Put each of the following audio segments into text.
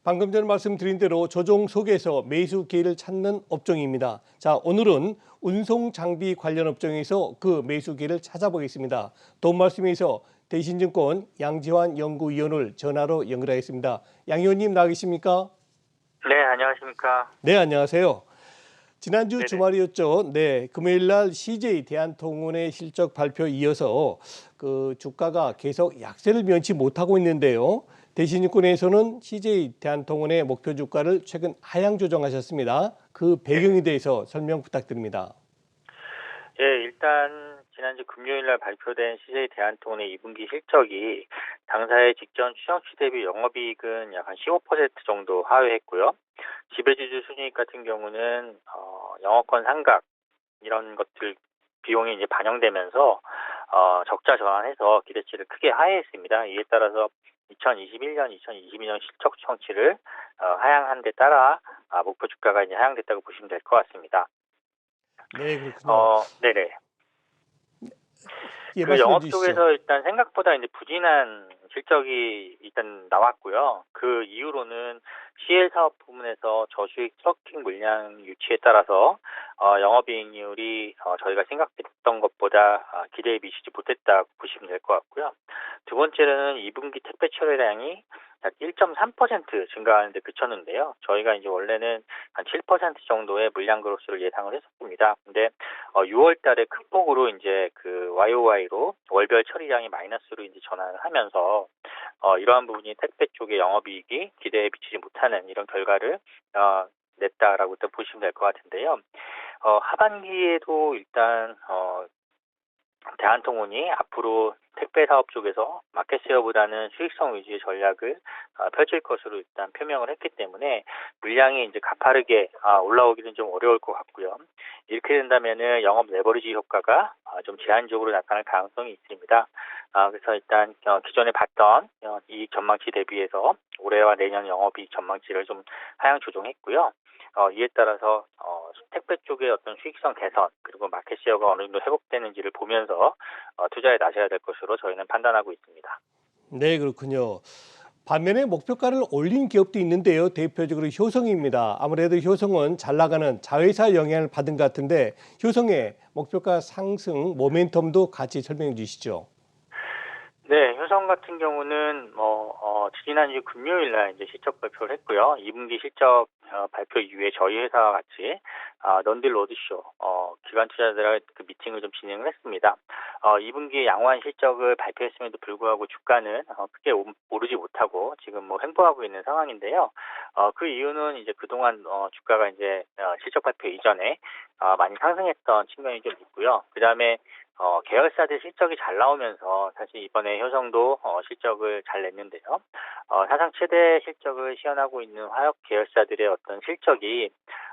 방금 전에 말씀드린 대로 조정 속에서 매수 기회를 찾는 업종입니다. 자, 오늘은 운송 장비 관련 업종에서 그 매수 기회를 찾아보겠습니다. 도움 말씀에서 대신증권 양지환 연구위원을 전화로 연결하겠습니다. 양 의원님 나와 계십니까? 네, 안녕하십니까. 네, 안녕하세요. 지난주 네네. 주말이었죠. 네, 금요일 날 CJ 대한통운의 실적 발표 이어서 그 주가가 계속 약세를 면치 못하고 있는데요. 대신증권에서는 CJ 대한통운의 목표 주가를 최근 하향 조정하셨습니다. 그 배경에 대해서 설명 부탁드립니다. 예, 일단 지난주 금요일 날 발표된 CJ 대한통운의 2분기 실적이 당사의 직전 추정치 대비 영업이익은 약 한 15% 정도 하회했고요. 지배주주 순이익 같은 경우는 영업권 상각 이런 것들 비용이 이제 반영되면서 적자 전환해서 기대치를 크게 하회했습니다. 이에 따라서 2021년, 2022년 실적 추정치를 하향한 데 따라 목표 주가가 이제 하향됐다고 보시면 될 것 같습니다. 네, 그렇군요. 네네. 예, 그 말씀해 영업 주시죠. 쪽에서 일단 생각보다 이제 부진한 실적이 일단 나왔고요. 그 이후로는 CL 사업 부문에서 저수익 트럭킹 물량 유치에 따라서 영업이익률이 저희가 생각했던 것보다 기대에 미치지 못했다고 보시면 될 것 같고요. 두 번째로는 2분기 택배 처리량이 약 1.3% 증가하는 데 그쳤는데요. 저희가 이제 원래는 한 7% 정도의 물량 그로스를 예상을 했었습니다. 근데 6월 달에 큰 폭으로 이제 그 YOY로 월별 처리량이 마이너스로 이제 전환을 하면서 이러한 부분이 택배 쪽의 영업이익이 기대에 미치지 못하는 이런 결과를 냈다라고 또 보시면 될 것 같은데요. 하반기에도 일단 대한통운이 앞으로 택배 사업 쪽에서 마켓쉐어보다는 수익성 위주의 전략을 펼칠 것으로 일단 표명을 했기 때문에 물량이 이제 가파르게 올라오기는 좀 어려울 것 같고요. 이렇게 된다면은 영업 레버리지 효과가 좀 제한적으로 나타날 가능성이 있습니다. 그래서 일단 기존에 봤던 이익 전망치 대비해서 올해와 내년 영업이익 전망치를 좀 하향 조정했고요. 이에 따라서 택배 쪽의 어떤 수익성 개선 그리고 마켓쉐어가 어느 정도 회복되는지를 보면서 투자에 나서야 될 것으로 저희는 판단하고 있습니다. 네, 그렇군요. 반면에 목표가를 올린 기업도 있는데요. 대표적으로 효성입니다. 아무래도 효성은 잘 나가는 자회사 영향을 받은 것 같은데 효성의 목표가 상승 모멘텀도 같이 설명해 주시죠. 네, 효성 같은 경우는 지난주 금요일 날 이제 실적 발표를 했고요. 2분기 실적 발표 이후에 저희 회사와 같이 넌딜 로드쇼 기관 투자자들과 그 미팅을 좀 진행을 했습니다. 2분기 양호한 실적을 발표했음에도 불구하고 주가는 크게 오르지 못하고 지금 뭐 횡보하고 있는 상황인데요. 그 이유는 이제 그동안 주가가 이제 실적 발표 이전에 많이 상승했던 측면이 좀 있고요. 그다음에 계열사들 실적이 잘 나오면서 사실 이번에 효성도 실적을 잘 냈는데요. 사상 최대 실적을 시현하고 있는 화력 계열사들의 어떤 실적이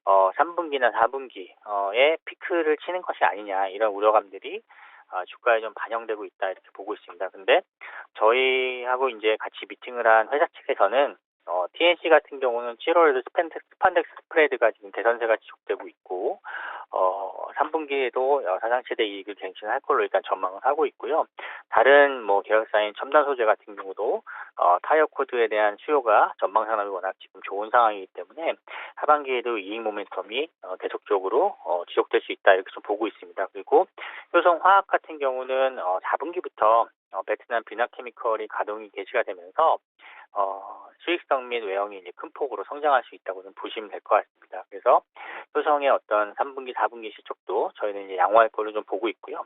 3분기나 4분기에 피크를 치는 것이 아니냐 이런 우려감들이 주가에 좀 반영되고 있다 이렇게 보고 있습니다. 근데 저희하고 이제 같이 미팅을 한 회사 측에서는 TNC 같은 경우는 7월에도 스판덱스 스프레드가 지금 개선세가 지속되고 있고 3분기에도 사상 최대 이익을 갱신할 걸로 일단 전망을 하고 있고요. 다른 뭐 계열사인 첨단 소재 같은 경우도 타이어 코드에 대한 수요가 전방 산업이 워낙 지금 좋은 상황이기 때문에 하반기에도 이익 모멘텀이 계속적으로 지속될 수 있다 이렇게 좀 보고 있습니다. 그리고 효성화학 같은 경우는 4분기부터 베트남 비나케미컬이 가동이 개시가 되면서 수익성 및 외형이 이제 큰 폭으로 성장할 수 있다고는 보시면 될 것 같습니다. 그래서 효성의 어떤 3분기, 4분기 실적도 저희는 이제 양호할 걸로 좀 보고 있고요.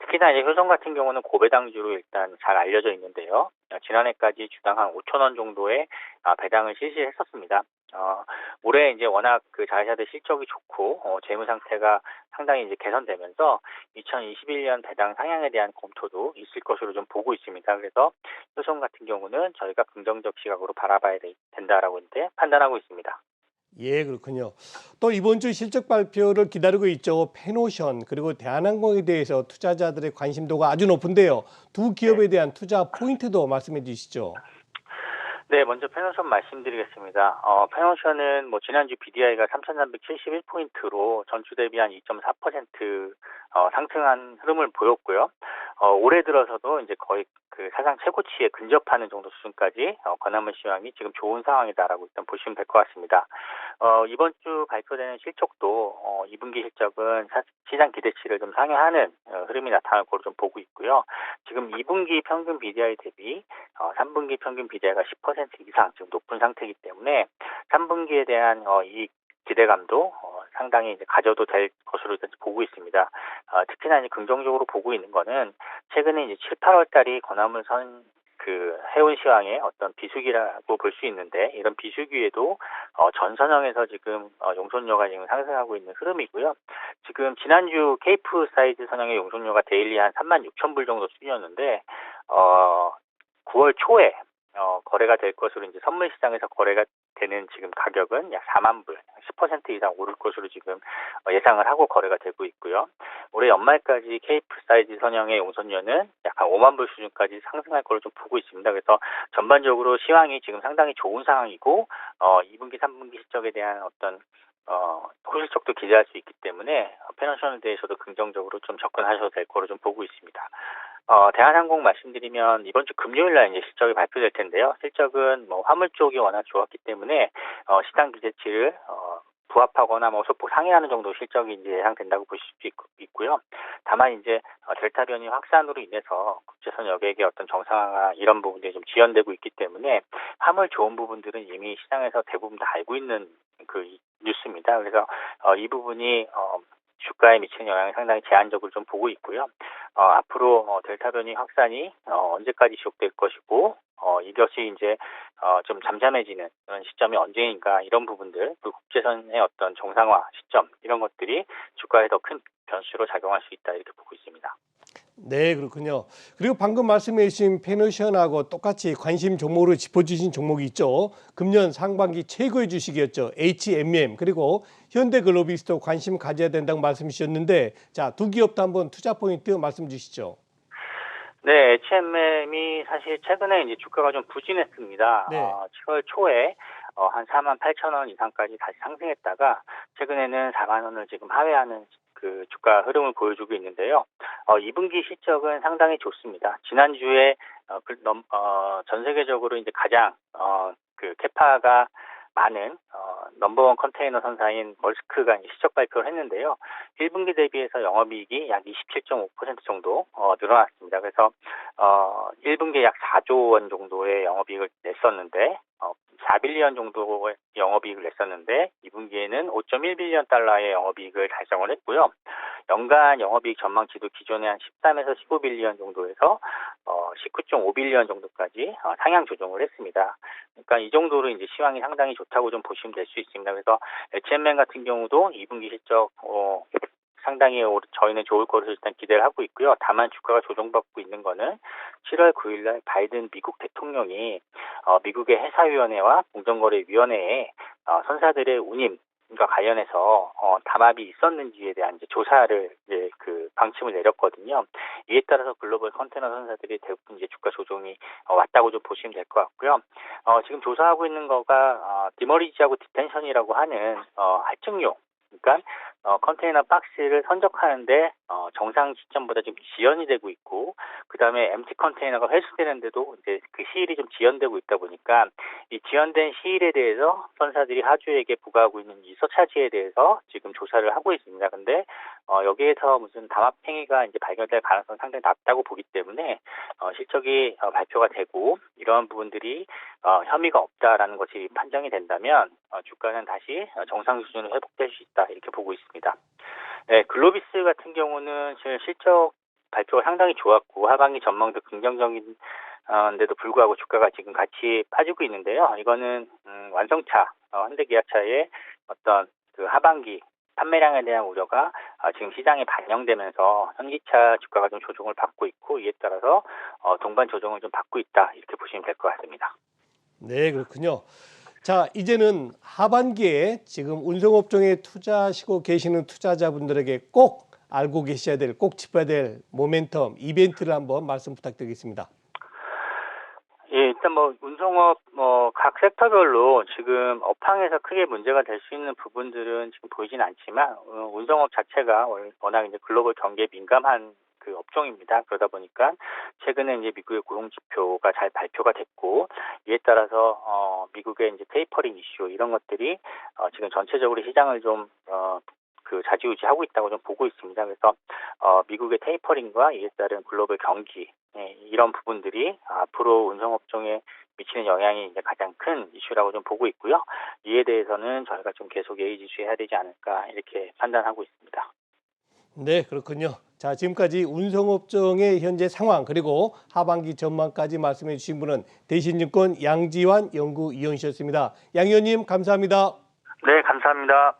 특히나 이제 효성 같은 경우는 고배당주로 일단 잘 알려져 있는데요. 지난해까지 주당 한 5천 원 정도의 배당을 실시했었습니다. 올해 이제 워낙 그 자회사들 실적이 좋고 재무 상태가 상당히 이제 개선되면서 2021년 배당 상향에 대한 검토도 있을 것으로 좀 보고 있습니다. 그래서 효성 같은 경우는 저희가 긍정적 시각으로 바라봐야 된다라고 이제 판단하고 있습니다. 예, 그렇군요. 또 이번 주 실적 발표를 기다리고 있죠. 페노션 그리고 대한항공에 대해서 투자자들의 관심도가 아주 높은데요. 두 네. 기업에 대한 투자 포인트도 말씀해 주시죠. 네, 먼저 페노션 말씀드리겠습니다. 페노션은 뭐 지난주 BDI가 3,371포인트로 전주 대비 한 2.4% 상승한 흐름을 보였고요. 올해 들어서도 이제 거의 그 사상 최고치에 근접하는 정도 수준까지 건화물 시황이 지금 좋은 상황이다라고 일단 보시면 될 것 같습니다. 이번 주 발표되는 실적도 2분기 실적은 시장 기대치를 좀 상회하는 흐름이 나타날 거로 좀 보고 있고요. 지금 2분기 평균 BDI 대비 3분기 평균 BDI가 10% 이상 지금 높은 상태이기 때문에 3분기에 대한 이익 기대감도 상당히 이제 가져도 될 것으로 일단 보고 있습니다. 특히나 이제 긍정적으로 보고 있는 거는 최근에 이제 7, 8월 달이 건화물 해운 시황의 어떤 비수기라고 볼 수 있는데 이런 비수기에도 전선형에서 지금 용선료가 지금 상승하고 있는 흐름이고요. 지금 지난주 케이프 사이즈 선형의 용선료가 데일리 한 36,000불 정도 수준이었는데 9월 초에 거래가 될 것으로 이제 선물 시장에서 거래가 되는 지금 가격은 약 4만 불, 10% 이상 오를 것으로 지금 예상을 하고 거래가 되고 있고요. 올해 연말까지 케이프 사이즈 선형의 용선료는 약 한 5만 불 수준까지 상승할 것으로 좀 보고 있습니다. 그래서 전반적으로 시황이 지금 상당히 좋은 상황이고 2분기, 3분기 실적에 대한 어떤 호실적도 기대할 수 있기 때문에 패너션에 대해서도 긍정적으로 좀 접근하셔도 될 거로 좀 보고 있습니다. 대한항공 말씀드리면 이번 주 금요일 날 이제 실적이 발표될 텐데요. 실적은 화물 쪽이 워낙 좋았기 때문에 시장 기대치를 부합하거나 소폭 상회하는 정도 실적이 이제 예상된다고 보실 수 있고요. 다만 이제 델타 변이 확산으로 인해서 국제선 여객의 어떤 정상화 이런 부분들이 좀 지연되고 있기 때문에 화물 좋은 부분들은 이미 시장에서 대부분 다 알고 있는 그 뉴스입니다. 그래서 이 부분이 주가에 미치는 영향이 상당히 제한적으로 좀 보고 있고요. 앞으로 델타 변이 확산이 언제까지 지속될 것이고 이것이 이제 좀 잠잠해지는 그런 시점이 언제인가 이런 부분들, 그 국제선의 어떤 정상화 시점 이런 것들이 주가에 더 큰 변수로 작용할 수 있다 이렇게 보고 있습니다. 네, 그렇군요. 그리고 방금 말씀해 주신 패너션하고 똑같이 관심 종목으로 짚어주신 종목이 있죠. 금년 상반기 최고의 주식이었죠. HMM 그리고 현대글로비스도 관심 가져야 된다고 말씀 주셨는데 자, 두 기업도 한번 투자 포인트 말씀 주시죠. 네, HMM이 사실 최근에 이제 주가가 좀 부진했습니다. 네. 7월 초에 한 48,000원 이상까지 다시 상승했다가 최근에는 4만 원을 지금 하회하는 그 주가 흐름을 보여주고 있는데요. 2분기 실적은 상당히 좋습니다. 지난주에 전 세계적으로 이제 가장 그 캐파가 많은 넘버원 컨테이너 선사인 멀스크가 이제 실적 발표를 했는데요. 1분기 대비해서 영업이익이 약 27.5% 정도 늘어났습니다. 그래서 1분기에 약 4조 원 정도의 영업이익을 냈었는데 4빌리언 정도의 영업이익을 냈었는데 2분기에는 5.1빌리언 달러의 영업이익을 달성을 했고요. 연간 영업이익 전망치도 기존에 한 13에서 15빌리언 정도에서 19.5빌리언 정도까지 상향 조정을 했습니다. 그러니까 이 정도로 이제 시황이 상당히 좋다고 좀 보시면 될 수 있습니다. 그래서 HMM 같은 경우도 2분기 실적 상당히 저희는 좋을 것으로 일단 기대를 하고 있고요. 다만 주가가 조정받고 있는 거는 7월 9일 날 바이든 미국 대통령이 미국의 해사위원회와 공정거래위원회에 선사들의 운임과 관련해서 담합이 있었는지에 대한 이제 조사를 이제 그 방침을 내렸거든요. 이에 따라서 글로벌 컨테이너 선사들이 대부분 이제 주가 조정이 왔다고 좀 보시면 될 것 같고요. 지금 조사하고 있는 거가 디머리지하고 디텐션이라고 하는 할증용. 그러니까 컨테이너 박스를 선적하는데 정상 시점보다 좀 지연이 되고 있고, 그 다음에 MT 컨테이너가 회수되는데도 이제 그 시일이 좀 지연되고 있다 보니까 이 지연된 시일에 대해서 선사들이 하주에게 부과하고 있는 이 서차지에 대해서 지금 조사를 하고 있습니다. 근데 여기에서 무슨 담합 행위가 이제 발견될 가능성이 상당히 낮다고 보기 때문에 실적이 발표가 되고 이러한 부분들이 혐의가 없다라는 것이 판정이 된다면 주가는 다시 정상 수준으로 회복될 수 있다 이렇게 보고 있습니다. 네, 글로비스 같은 경우는 실적 발표가 상당히 좋았고 하반기 전망도 긍정적인 데도 불구하고 주가가 지금 같이 빠지고 있는데요. 이거는 완성차 현대기아차의 어떤 그 하반기 판매량에 대한 우려가 지금 시장에 반영되면서 현기차 주가가 좀 조정을 받고 있고, 이에 따라서 동반 조정을 좀 받고 있다 이렇게 보시면 될 것 같습니다. 네, 그렇군요. 자, 이제는 하반기에 지금 운송업종에 투자하시고 계시는 투자자분들에게 꼭 알고 계셔야 될, 꼭 짚어야 될 모멘텀, 이벤트를 한번 말씀 부탁드리겠습니다. 예, 일단 운송업 각 섹터별로 지금 업황에서 크게 문제가 될 수 있는 부분들은 지금 보이진 않지만 운송업 자체가 워낙 이제 글로벌 경기에 민감한 그 업종입니다. 그러다 보니까 최근에 이제 미국의 고용 지표가 잘 발표가 됐고 이에 따라서 미국의 이제 테이퍼링 이슈 이런 것들이 지금 전체적으로 시장을 좀 좌지우지하고 있다고 좀 보고 있습니다. 그래서 미국의 테이퍼링과 이에 따른 글로벌 경기 이런 부분들이 앞으로 운송업종에 미치는 영향이 이제 가장 큰 이슈라고 좀 보고 있고요. 이에 대해서는 저희가 좀 계속 예의주시해야 되지 않을까 이렇게 판단하고 있습니다. 네, 그렇군요. 자, 지금까지 운송업종의 현재 상황 그리고 하반기 전망까지 말씀해 주신 분은 대신증권 양지환 연구위원이셨습니다. 양 의원님 감사합니다. 네, 감사합니다.